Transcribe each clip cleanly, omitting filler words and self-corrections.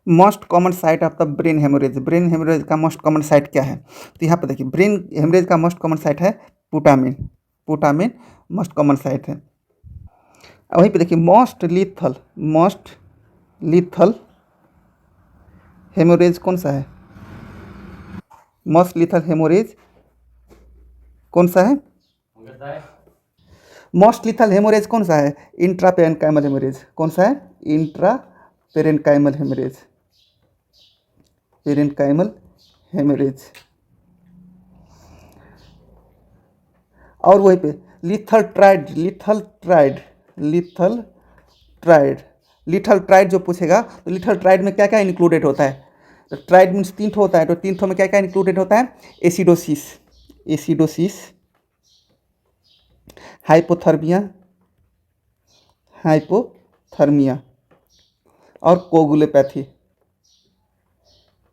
Most common site of the brain haemorrhage का most common site क्या है? तो यहाँ पर देखिए ब्रेन हेमरेज का मोस्ट कॉमन साइट है पुटामिन। पुटामिन मोस्ट कॉमन साइट है। वहीं पे देखिए मोस्ट लिथल हेमोरेज कौन सा है? मोस्ट लिथल हेमोरेज कौन सा है? मोस्ट लिथल हेमोरेज कौन सा है? Intra parenchymal haemorrhage. कौन सा है? Intra parenchymal haemorrhage. Parenchymal haemorrhage. और वहीं पे लिथल ट्राइड जो पूछेगा तो लिथल ट्राइड में क्या क्या इंक्लूडेड होता है? तो ट्राइड मीन्स 3 ठो होता है, तो 3 ठो में क्या क्या इंक्लूडेड होता है? एसिडोसिस, हाइपोथर्मिया हाइपोथर्मिया और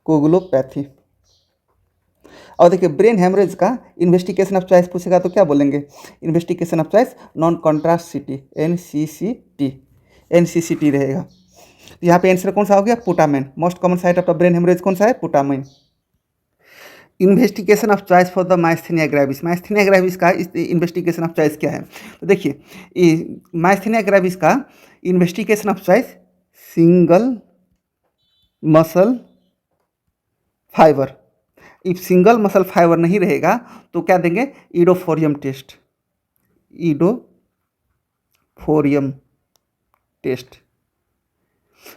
कोगुलोपैथी। और देखिए ब्रेन हेमरेज का इन्वेस्टिगेशन ऑफ चॉइस पूछेगा तो क्या बोलेंगे? Investigation of choice non contrast CT, NCCT रहेगा। तो यहाँ पे आंसर कौन सा हो गया? Putamen. Most common site of the brain haemorrhage कौन सा है? Putamen. Investigation of choice for the myasthenia gravis का इन्वेस्टिगेशन ऑफ चॉइस क्या है? तो देखिए माइस्थेनिया ग्रेविस का investigation of choice single muscle fibre. If single muscle fibre नहीं रहेगा तो क्या देंगे? ईडोफोरियम टेस्ट।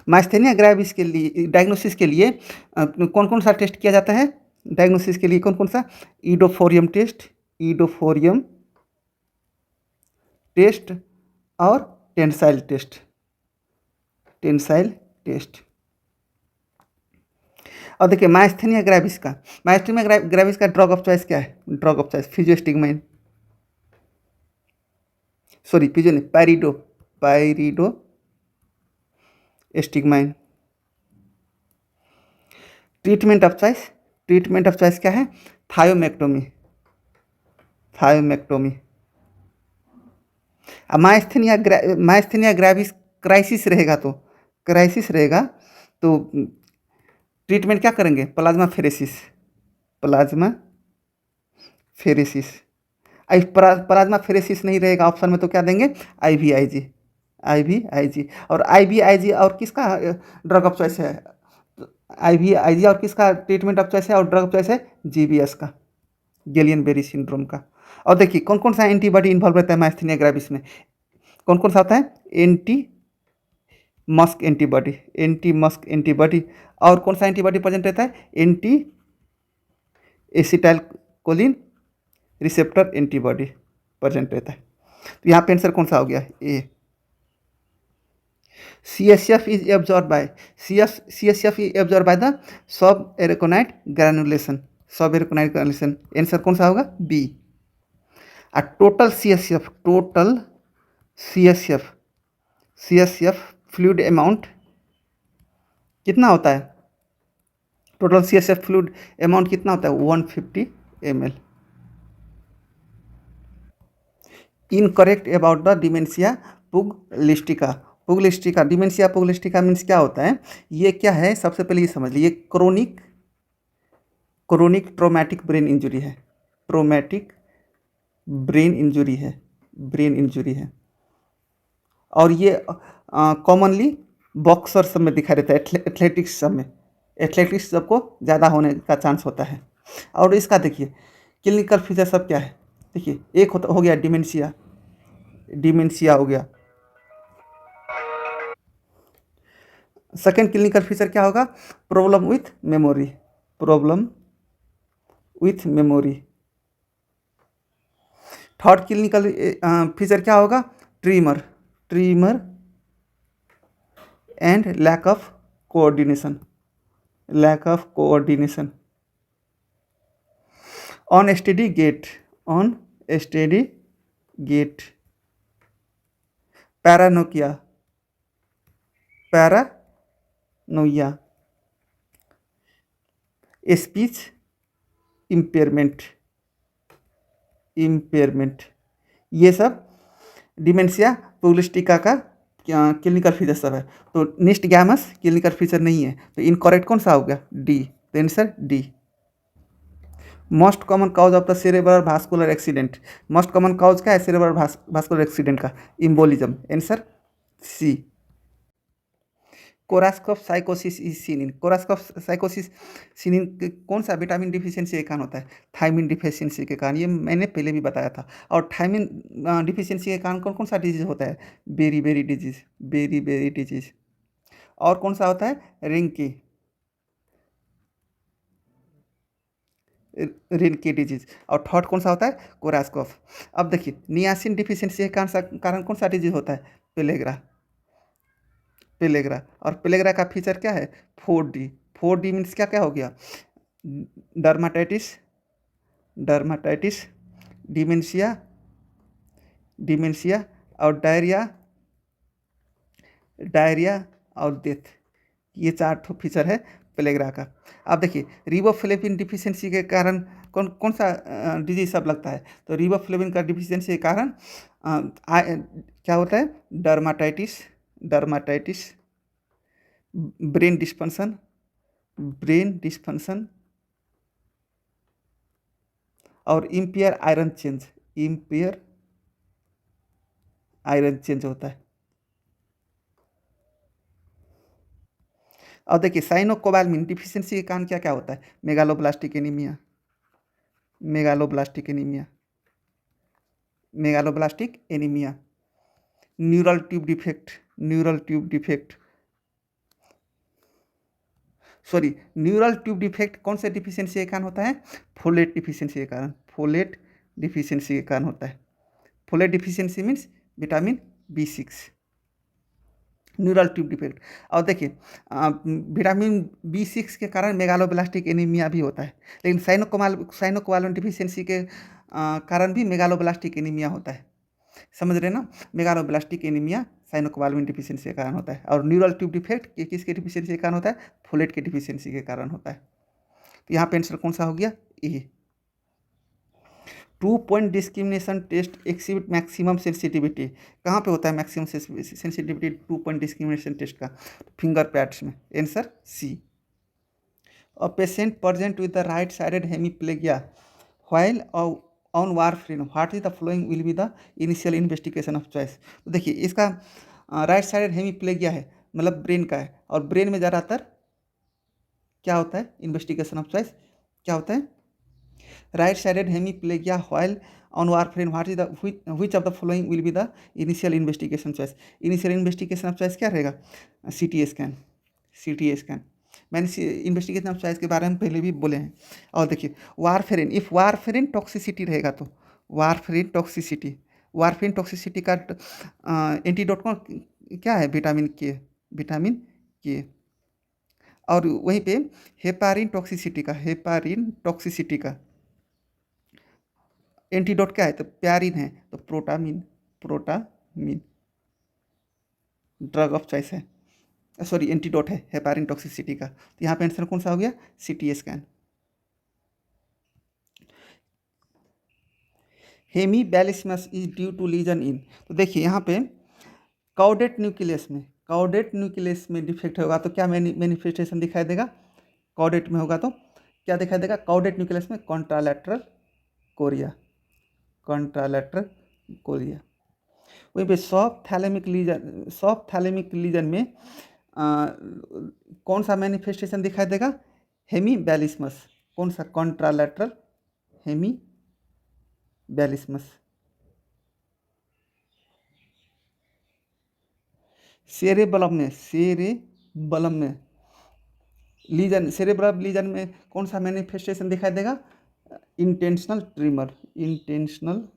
माइस्थेनिया ग्रेविस के लिए डायग्नोसिस के लिए कौन कौन सा टेस्ट किया जाता है? डायग्नोसिस के लिए कौन कौन सा? ईडोफोरियम टेस्ट और टेंसाइल टेस्ट। और देखिए माइस्थेनिया ग्रेविस का ड्रग ऑफ चॉइस क्या है? Drug of choice physostigmine, sorry physio नहीं, pyridostigmine. Treatment of choice क्या है? थायोमेक्टोमी। अब माइस्थेनिया ग्रेविस क्राइसिस रहेगा तो ट्रीटमेंट क्या करेंगे? Plasma pheresis. प्लाज्मा फेरेसिस नहीं रहेगा ऑप्शन में तो क्या देंगे? आईवीआईजी। और आईवीआईजी और किसका ड्रग ऑफ चॉइस है? आईवीआईजी और किसका ट्रीटमेंट ऑफ चॉइस है और ड्रग ऑफ चॉइस है? जीबीएस का, गेलियन बेरी सिंड्रोम का। और देखिए कौन कौन सा एंटीबॉडी इन्वॉल्व रहता है माइस्थेनिया ग्रेविस में? कौन कौन सा होता है? Anti Musk antibody. और कौन सा एंटीबॉडी प्रेजेंट रहता है? Anti acetylcholine receptor antibody present रहता है। तो यहाँ पे आंसर कौन सा हो गया? A. CSF is absorbed by the subarachnoid granulation। Answer कौन सा होगा? B. Total CSF fluid amount कितना होता है? टोटल CSF फ्लूइड अमाउंट कितना होता है? 150 ml। Incorrect about the dementia pugilistica. Dementia pugilistica means क्या होता है? ये क्या है? सबसे पहले ये समझ लीजिए, क्रोनिक ट्रोमैटिक ब्रेन इंजुरी है। और ये कॉमनली बॉक्सर सब में दिखाई देता है, एथलेटिक्स सबको ज़्यादा होने का चांस होता है। और इसका देखिए क्लिनिकल फीचर सब क्या है? देखिए एक हो गया डिमेंशिया हो गया। सेकेंड क्लिनिकल फीचर क्या होगा? Problem with memory. Third clinical feature क्या होगा? Tremor and lack of coordination. Unsteady gait. Paranoia. Speech impairment. ये सब डिमेंशिया पुगलिस्टिका का क्या क्लिनिकल फीचर सब है। तो निस्ट गैमस क्लिनिकल फीचर नहीं है, तो इनकरेक्ट कौन सा हो गया, डी। तो answer D. Most common cause of the cerebral vascular accident, most common cause क्या है सेरेब्रल भास्कुलर एक्सीडेंट का, इम्बोलिज्म। Answer C. कोरास्कॉफ साइकोसिस इज सीन इन, कोरास्कॉफ साइकोसिस सीन इन कौन सा विटामिन डिफिशियंसी के कारण होता है, थायमिन डिफिशियंसी के कारण, ये मैंने पहले भी बताया था। और थायमिन डिफिशियंसी के कारण कौन कौन सा डिजीज होता है, beriberi disease, beriberi disease. और कौन सा होता है, रिंकी, रिंकी डिजीज। और थर्ड कौन सा होता है, कोरास्कॉफ। अब देखिए नियासिन डिफिशियंसी के कारण कौन सा डिजीज होता है, पेलेग्रा, पेलेग्रा। और पेलेग्रा का फीचर क्या है, 4D, 4D मीन्स क्या क्या हो गया, डर्माटाइटिस, डर्माटाइटिस, डिमेंशिया, डिमेंशिया और डायरिया, डायरिया और डेथ। ये चार ठो फीचर है पेलेग्रा का। अब देखिए रिबोफ्लेविन डिफिशियंसी के कारण कौन कौन सा डिजीज सब लगता है, तो रिबोफ्लेविन का डिफिशियंसी के कारण क्या होता है, dermatitis, dermatitis, brain dysfunction, brain dysfunction और impair iron change, impair iron change होता है। और देखिए साइनोकोबालमिन डिफिशियंसी के कारण क्या क्या होता है, megaloblastic anaemia, megaloblastic anaemia, megaloblastic anaemia, neural tube defect, neural tube defect, sorry neural tube defect कौन से डिफिशियंसी के कारण होता है, फोलेट डिफिशियंसी के कारण, फोलेट डिफिशियंसी के कारण होता है। Folate deficiency means vitamin B6, neural tube defect. और देखिए विटामिन B6 के कारण मेगालोब्लास्टिक एनीमिया भी होता है, लेकिन साइनोकोबालमिन डिफिशियंसी के कारण भी मेगालोब्लास्टिक एनीमिया होता है। समझ रहे ना, मेगालोब्लास्टिक एनीमिया साइनोकोबालमिन डिफिशियंसी के कारण होता है, और न्यूरल ट्यूब डिफेक्ट ये किसके डिफिशियंसी के कारण होता है, फोलेट के डिफिशियंसी के कारण होता है। तो यहाँ पे आंसर कौन सा हो गया, A. 2 point discrimination test exhibit maximum sensitivity, कहाँ पे होता है maximum sensitivity 2 point discrimination test का, फिंगर पैड्स में। Answer C. A patient present with the right sided hemiplegia while on warfarin, what is the following will be the initial investigation of choice. तो देखिए इसका right sided हेमीप्लेगिया है, मतलब brain का है, और ब्रेन में ज़्यादातर क्या होता है, इन्वेस्टिगेशन ऑफ चॉइस क्या होता है, right sided hemiplegia while on warfarin, what is the which of the following will be the initial investigation choice. Initial investigation of choice क्या रहेगा, CT स्कैन, CT स्कैन। मैंने इन्वेस्टिगेशन ऑफ चॉइस के बारे में पहले भी बोले हैं। और देखिए वारफेरिन, इफ वारफेरिन टॉक्सिसिटी रहेगा तो वारफेरिन टॉक्सिसिटी, वारफेरिन टॉक्सिसिटी का एंटीडोट कौन क्या है, विटामिन के, विटामिन के। और वहीं पे हेपारिन टॉक्सिसिटी का, हेपारिन टॉक्सिसिटी का एंटीडोट क्या है, तो प्यारिन है, तो protamine, protamine drug of choice है, सॉरी एंटीडोट है हेपारिन टॉक्सिसिटी का। तो यहाँ पे आंसर कौन सा हो गया, CT scan. Hemiballismus is due to lesion in, तो देखिए यहाँ पे काउडेट न्यूक्लियस में, काउडेट न्यूक्लियस में डिफेक्ट होगा तो क्या मैनिफेस्टेशन दिखाई देगा, काउडेट में होगा तो क्या दिखाई देगा, काउडेट न्यूक्लियस में कॉन्ट्रालैटरल कोरिया, कॉन्ट्रालैटरल कोरिया। वहीं पे soft thalamic lesion, soft thalamic lesion में कौन सा मैनिफेस्टेशन दिखाई देगा, हेमीबैलिस्मस, कौन सा, कॉन्ट्रालैटरल हेमीबैलिस्मस। सेरेबलम में, सेरेबलम में लीजन, सेरेब्रल लीजन में कौन सा मैनिफेस्टेशन दिखाई देगा, इंटेंशनल ट्रिमर, इंटेंशनल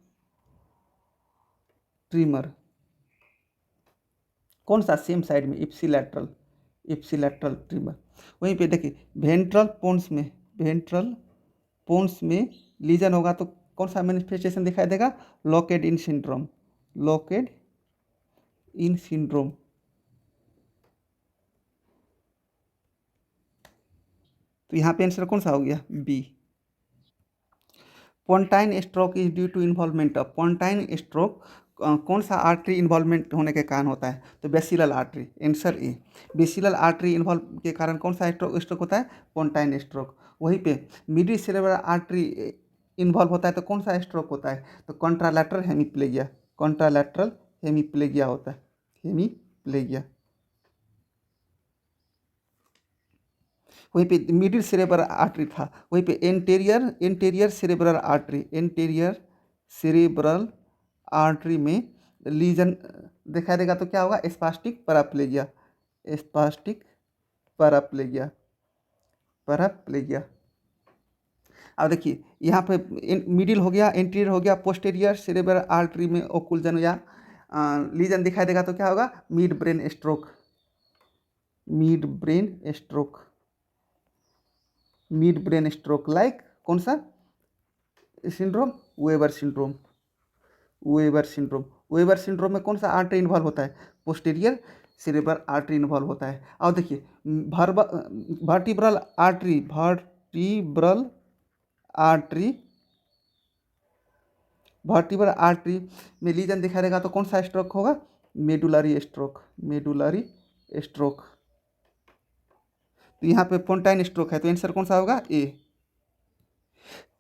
ट्रिमर। कौन सा, सेम साइड में, इप्सिलैटरल, इप्सिलैटरल ट्रिमर। वहीं पे देखिए वेंट्रल पोन्स में, वेंट्रल पोन्स में लीजन होगा तो कौन सा मैनिफेस्टेशन दिखाई देगा, locked in syndrome, locked in syndrome. तो यहाँ पे आंसर कौन सा हो गया, B. Pontine stroke is due to involvement of, pontine stroke कौन सा आर्टरी इन्वॉल्वमेंट होने के कारण होता है? तो basilar artery, answer A. Basilar artery involve के कारण कौन सा स्ट्रोक होता है? पोंटाइन स्ट्रोक। वहीं पे मिडिल सेरेब्रल आर्टरी इन्वॉल्व होता है तो कौन सा स्ट्रोक होता है? तो कॉन्ट्रालैटरल हेमीप्लेगिया, कॉन्ट्रालैटरल हेमीप्लेगिया होता है, हेमीप्लेगिया। वहीं पे मिडिल सेरेब्रल आर्टरी था, वहीं पे anterior cerebral artery, anterior cerebral artery में लीजन दिखाई देगा तो क्या होगा? Spastic paraplegia, spastic paraplegia, paraplegia. अब देखिए यहाँ पे मिडिल हो गया, एंटीरियर हो गया, पोस्टेरियर सेरेब्रल आर्टरी में ओक्लूजन या लीजन दिखाई देगा तो क्या होगा? Mid brain stroke, mid brain stroke, mid brain stroke. Like कौन सा syndrome? Weber syndrome, weber syndrome. Weber syndrome में कौन सा आर्टरी इन्वॉल्व होता है? पोस्टीरियर सेरेब्रल आर्टरी इन्वॉल्व होता है। और देखिए vertebral artery, vertebral artery, vertebral artery में लीजन दिखाई देगा तो कौन सा स्ट्रोक होगा? Medullary stroke, medullary stroke. तो यहाँ पे पोंटाइन स्ट्रोक है तो आंसर कौन सा होगा? ए।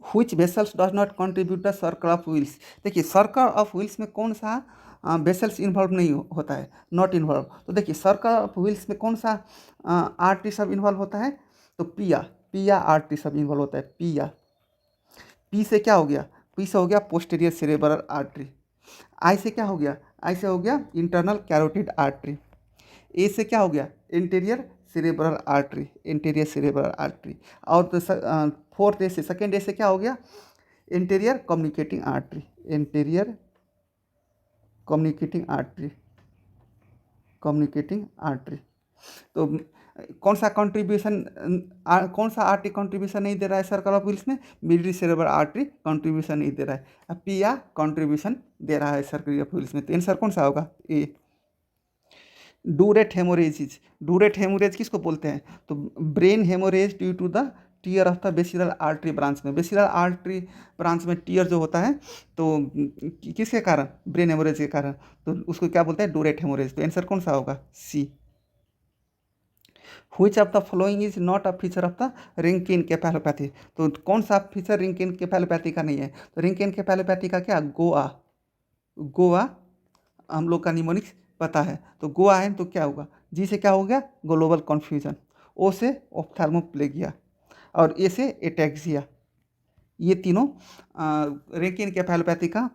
Which vessels does not contribute the circle of wheels? देखिए सर्कल ऑफ व्हील्स में कौन सा वेसल्स इन्वॉल्व नहीं होता है? Not involve. तो देखिए सर्कल ऑफ व्हील्स में कौन सा आर्टरी सब इन्वॉल्व होता है? तो पिया, पिया आर्टरी सब इन्वॉल्व होता है, पिया। पी से क्या हो गया? पी से हो गया पोस्टेरियर सेरेब्रल आर्टरी। आई से क्या हो गया? आई से हो गया इंटरनल कैरोटिड आर्टरी। ए से क्या हो गया? Interior cerebral artery, interior cerebral artery. और तो फोर्थ ए से, सेकेंड ए से क्या हो गया? Interior communicating artery, interior communicating artery, communicating artery. तो कौन सा कंट्रीब्यूशन, कौन सा आर्टरी कंट्रीब्यूशन नहीं दे रहा है सर्कल ऑफ व्हील्स में? मिडिल सेरेब्रल आर्टरी कंट्रीब्यूशन नहीं दे रहा है, अब पिया कंट्रीब्यूशन दे रहा है सर्कल ऑफ व्हील्स में। तो आंसर कौन सा होगा? ए। डूरेट हेमोरेजिज, डूरेट हेमोरेज किसको बोलते हैं? तो brain haemorrhage due to the tear of the basilar artery branch में, बेसिलर आर्टरी ब्रांच में टीयर जो होता है तो किसके कारण? ब्रेन हेमोरेज के कारण। तो उसको क्या बोलते हैं? डूरेट हेमोरेज। तो आंसर कौन सा होगा? C. Which of the following is not a feature of the Wernicke encephalopathy? तो कौन सा फीचर रिंकिन केफेलोपैथी का नहीं है? तो रिंकिन केफेलोपैथी का क्या? गोआ, गोआ हम लोग का निमोनिक्स पता है तो गोआ है तो क्या होगा? जी से क्या हो गया? Global confusion. ओ से ऑप्थेल्मोप्लेगिया और ए से एटेक्सिया। ये तीनों रेकिन केफेलोपैथी का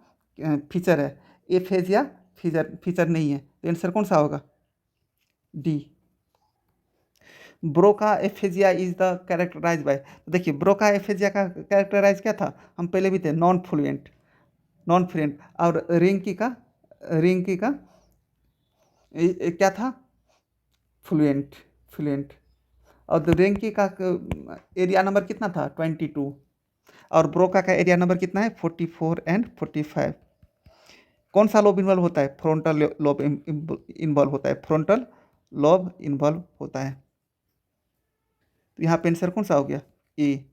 फीचर है। एफेजिया फीचर फीचर नहीं है तो आंसर कौन सा होगा? D. Broca aphasia is the characterise by, तो देखिए ब्रोका एफेजिया का कैरेक्टराइज क्या था? हम पहले भी थे, नॉन फ्लुएंट, नॉन फ्लुएंट। और रिंकी का, रिंकी का क्या था? Fluent, fluent. और रेंकी का एरिया नंबर कितना था? 22। और ब्रोका का एरिया नंबर कितना है? 44 एंड 45। कौन सा लोब इन्वॉल्व होता है? फ्रंटल लोब इन्वॉल्व होता है, फ्रंटल लोब इन्वॉल्व होता है। तो यहाँ पे आंसर कौन सा हो गया? A.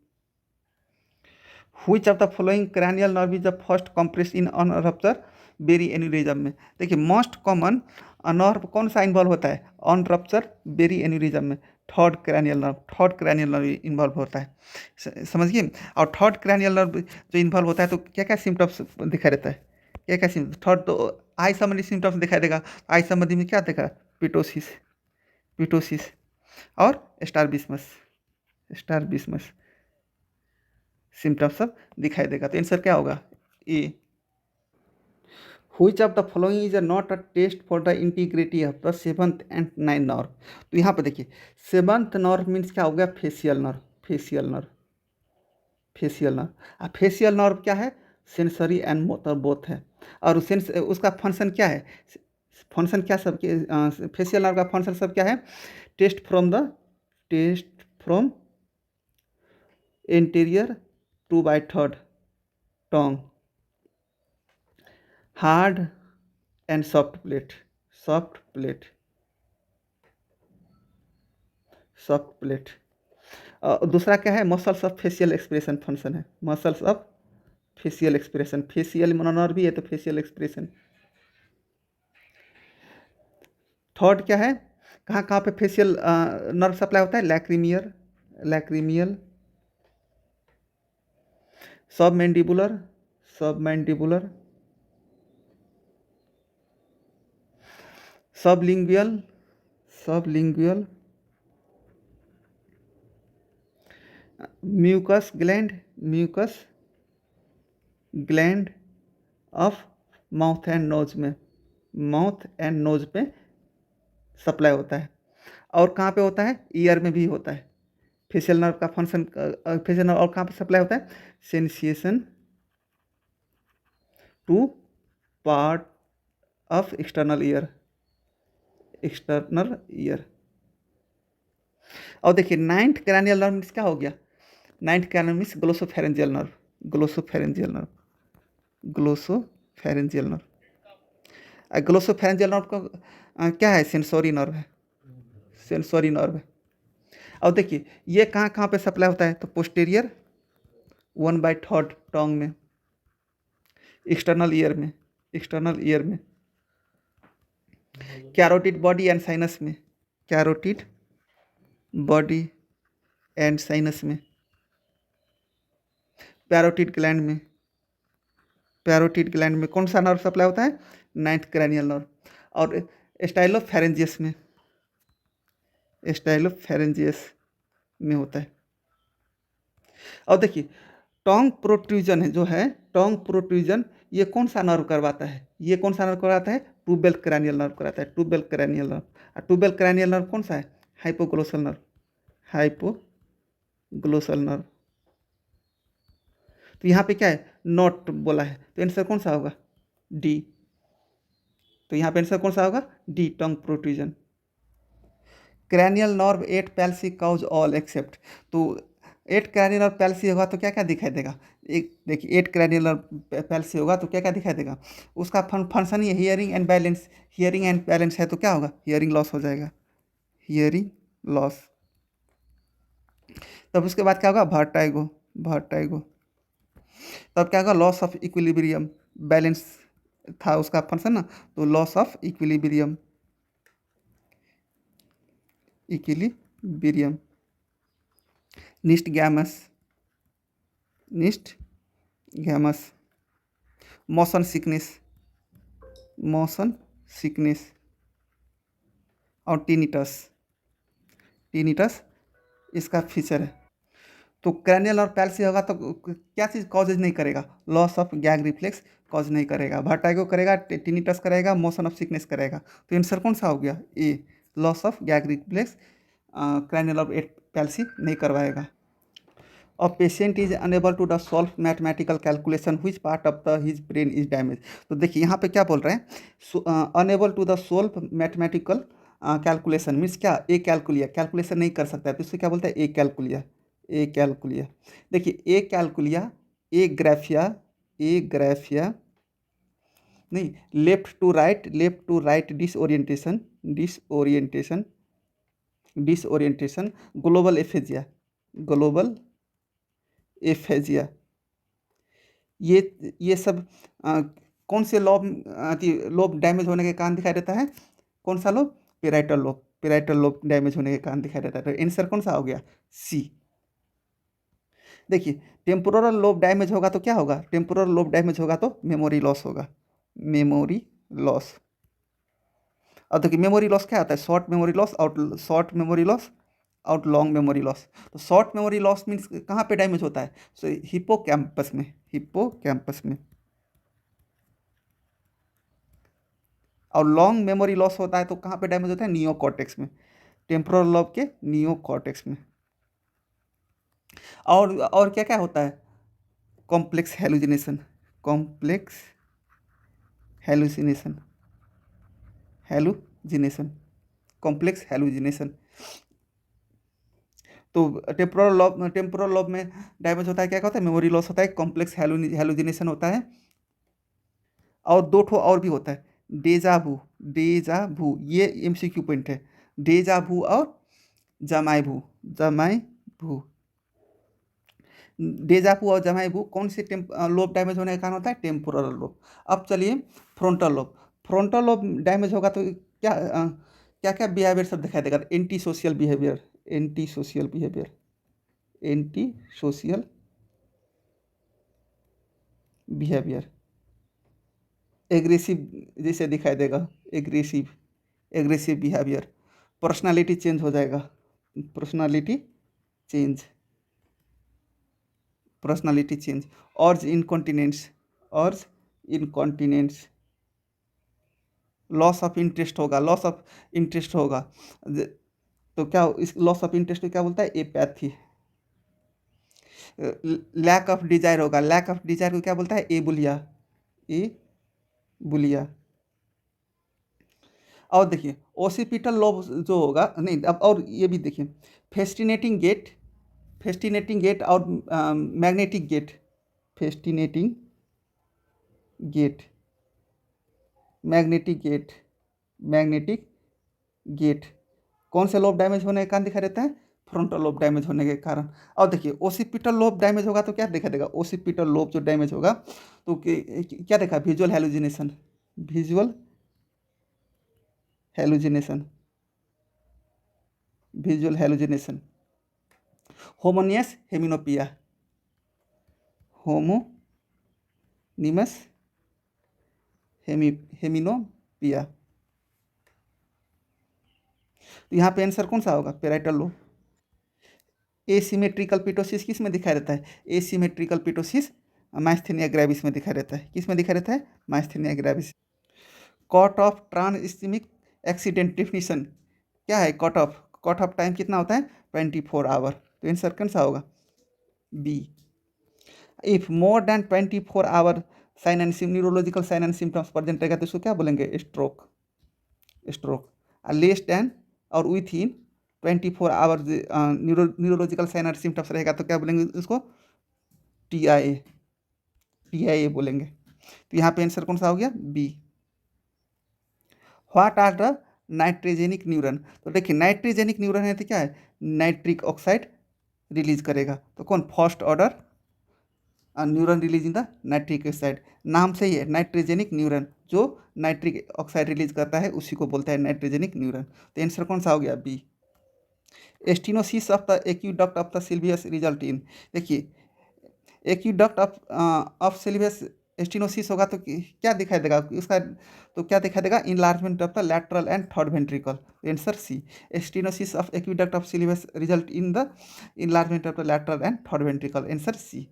Which of the following cranial nerve is the first compress in on rupture berry aneurysm में? देखिए मोस्ट कॉमन नर्व कौन सा इन्वॉल्व होता है ऑन रप्चर बेरी एन्यूरिज्म में? Third cranial nerve, third cranial nerve involve होता है, समझिए। और थर्ड क्रैनियल नर्व जो इन्वॉल्व होता है तो क्या क्या सिम्टम्स दिखाई देता है? क्या क्या सिम्टम्स? थर्ड तो आई संबंधी सिम्टम्स दिखाई देगा। आई संबंधी में क्या देखा? पिटोसिस, पिटोसिस और स्टारबिस्मस, स्टारबिस्मस सिम्टम्स सब दिखाई देगा। तो आंसर क्या होगा? A. Which of the following is not a test for the integrity of the seventh and nine nerve? तो यहाँ पे देखिए सेवंथ नर्व मीन्स क्या हो गया? Facial nerve, facial nerve, facial nerve. अब फेशियल नर्व क्या है? सेंसरी एंड मोटर बोथ है। और सेंस उसका फंक्शन क्या है? फंक्शन क्या सब फेशियल नर्व का फंक्शन सब क्या है? Test from the, test from anterior two by third tongue, hard and soft palate, soft palate, soft palate. दूसरा क्या है? Muscles of facial expression function है, muscles of facial expression. Facial nerve भी है तो फेशियल एक्सप्रेशन। थर्ड क्या है, कहाँ कहाँ पे फेशियल नर्व सप्लाई होता है, lacrimal, submandibular, sublingual, mucous gland of mouth and nose में सप्लाई होता है। और कहाँ पे होता है, ईयर में भी होता है। फेशियल नर्व का फंक्शन, फेशियल नर्व और कहाँ पे सप्लाई होता है, sensation to part of external ear. और देखिए नाइन्थ क्रैनियल नर्व मीन्स क्या हो गया, ninth cranial means glossopharyngeal nerve, glossopharyngeal nerve का क्या है, सेंसोरी नर्व है। और देखिए ये कहाँ कहाँ पे सप्लाई होता है, तो पोस्टीरियर 1/3 टोंग में, एक्सटर्नल ईयर में, कैरोटिड बॉडी एंड साइनस में, पैरोटिड ग्लैंड में कौन सा नर्व सप्लाई होता है, नाइन्थ क्रैनियल नर्व। और स्टाइलोफेरेंजियस में होता है। और देखिए टोंग प्रोट्रूजन है जो है, टोंग प्रोट्रूजन ये कौन सा नर्व करवाता है, ट्यूबेल क्रैनियल नर्व कराता है, ट्यूबेल क्रैनियल नर्व कौन सा है, हाइपोग्लोसल नर्व। तो यहाँ पे क्या है, नॉट बोला है, तो आंसर कौन सा होगा, डी। तो यहाँ पे आंसर कौन सा होगा, D, tongue protrusion. Cranial nerve 8 palsy cause all except, तो 8 क्रैनियल नर्व पैल्सी होगा तो क्या क्या दिखाई देगा, एक देखिए 8 क्रैनियल नर्व पैल्सी होगा तो क्या क्या दिखाई देगा, उसका function he hearing and balance है, तो क्या होगा, हियरिंग लॉस हो जाएगा, तब उसके बाद क्या होगा, वर्टाइगो। तब क्या होगा, लॉस ऑफ इक्विलिब्रियम, बैलेंस था उसका फंक्शन ना, तो loss of equilibrium, nystagmus, motion sickness और टिनिटस इसका फीचर है। तो क्रैनियल और पैल्सी होगा तो क्या चीज़ कॉजेज नहीं करेगा, loss of gag reflex cause नहीं करेगा, वर्टाइगो करेगा, टिनिटस करेगा, मोशन ऑफ सिकनेस करेगा। तो आंसर कौन सा हो गया, A, loss of gag reflex cranial of palsy नहीं करवाएगा। A patient is unable to the solve mathematical calculation which part of the his brain is damage. तो देखिए यहाँ पे क्या बोल रहे हैं, unable to the solve mathematical calculation means क्या, कैलकुलेशन नहीं कर सकता है, तो इससे क्या बोलते हैं, ए कैलकुलिया। देखिए ए ग्राफिया नहीं, left to right disorientation, global aphasia, ये सब कौन से लोब डैमेज होने के कारण दिखाई देता है, कौन सा लोब, पेराइटल लोब डैमेज होने के कारण दिखाई देता है। तो आंसर कौन सा हो गया, सी। देखिए टेम्पोरल लोब डैमेज होगा तो क्या होगा, तो मेमोरी लॉस होगा, और देखिए मेमोरी लॉस क्या होता है, शॉर्ट मेमोरी लॉस और लॉन्ग मेमोरी लॉस। तो शॉर्ट मेमोरी लॉस मीन्स कहाँ पे डैमेज होता है, सो हिप्पोकैम्पस में, और लॉन्ग मेमोरी लॉस होता है तो कहाँ पे डैमेज होता है, नियोकॉर्टेक्स में, टेम्पोरल लोब के नियोकॉर्टेक्स में। और क्या क्या होता है, कॉम्प्लेक्स हेलुजिनेशन, तो टेम्पोरल लोब में डैमेज होता है, क्या होता है, मेमोरी लॉस होता है, कॉम्प्लेक्स हेलुजिनेशन होता है। और दो ठो और भी होता है, डेजाभू, ये एमसीक्यू पॉइंट है, डेजाभू और जमाइभू। डेजाभू और जमाइभू कौन से लोब डैमेज होने के कारण होता है, टेम्पोरल लोब। अब चलिए फ्रंटल लोब डैमेज होगा तो क्या क्या क्या बिहेवियर सब दिखाई देगा? Anti social behaviour, anti social behaviour, anti social behaviour, aggressive जैसे दिखाई देगा, aggressive, aggressive behaviour, personality change हो जाएगा, पर्सनालिटी चेंज, पर्सनालिटी चेंज, अर्ज इनकॉन्टिनेंस, अर्ज इनकॉन्टिनेंस, लॉस ऑफ इंटरेस्ट होगा, लॉस ऑफ इंटरेस्ट होगा। तो क्या इस लॉस ऑफ इंटरेस्ट को क्या बोलता है? एपैथी। लैक ऑफ डिजायर होगा, लैक ऑफ डिजायर को क्या बोलता है? एबुलिया, ए बुलिया। और देखिए ओसिपिटल लोब जो होगा, नहीं अब और ये भी देखिए, फेस्टिनेटिंग गेट, फेस्टिनेटिंग गेट और magnetic gait, festinating gait, magnetic gait, magnetic gait, कौन से लोब डैमेज होने के कारण दिखा देता है? फ्रंटल लोब डैमेज होने के कारण। और देखिए ओसिपिटल लोब डैमेज होगा तो क्या दिखा देगा? ओसिपिटल लोब जो डैमेज होगा तो क्या देखा? Visual hallucination, visual hallucination, visual hallucination, homonymous hemianopia, homonymous hemianopia. तो यहाँ पे आंसर कौन सा होगा? Parietal lobe. एसिमेट्रिकल पिटोसिस किस में दिखाई देता है? एसिमेट्रिकल पिटोसिस माइस्थेनिया ग्रेविस में दिखाई देता है। किस में दिखाई देता है? Myasthenia gravis. Cut off trans ischaemic accident definition क्या है? Cut off, cut off time कितना होता है? 24 आवर। तो आंसर कौन सा होगा? B. If more than 24 hour sign and सिम neurological sign and symptoms present रहेगा तो इसको क्या बोलेंगे? Stroke, stroke. लेस देन और within 24 hour neurological sign और सिम्टम्स रहेगा तो क्या बोलेंगे उसको? TIA, TIA बोलेंगे। तो यहाँ पे आंसर कौन सा हो गया? B. What are the nitrogenic neuron? तो देखिए नाइट्रोजेनिक न्यूरन है तो क्या है? नाइट्रिक ऑक्साइड रिलीज करेगा। तो कौन? First order neuron release in the nitric oxide. नाम से ही है नाइट्रोजेनिक न्यूरन, जो नाइट्रिक ऑक्साइड रिलीज करता है उसी को बोलता है नाइट्रोजेनिक न्यूरन। तो आंसर कौन सा हो गया? B. Stenosis of the aqueduct of the Sylvius result in, देखिए एक्यूडक्ट ऑफ सिल्वियस स्टीनोसिस होगा तो क्या दिखाई देगा उसका? तो क्या दिखाई देगा? Enlargement of the lateral and third ventricle. Answer C. Stenosis of aqueduct of Sylvius result in the enlargement of the lateral and third ventricle. Answer C.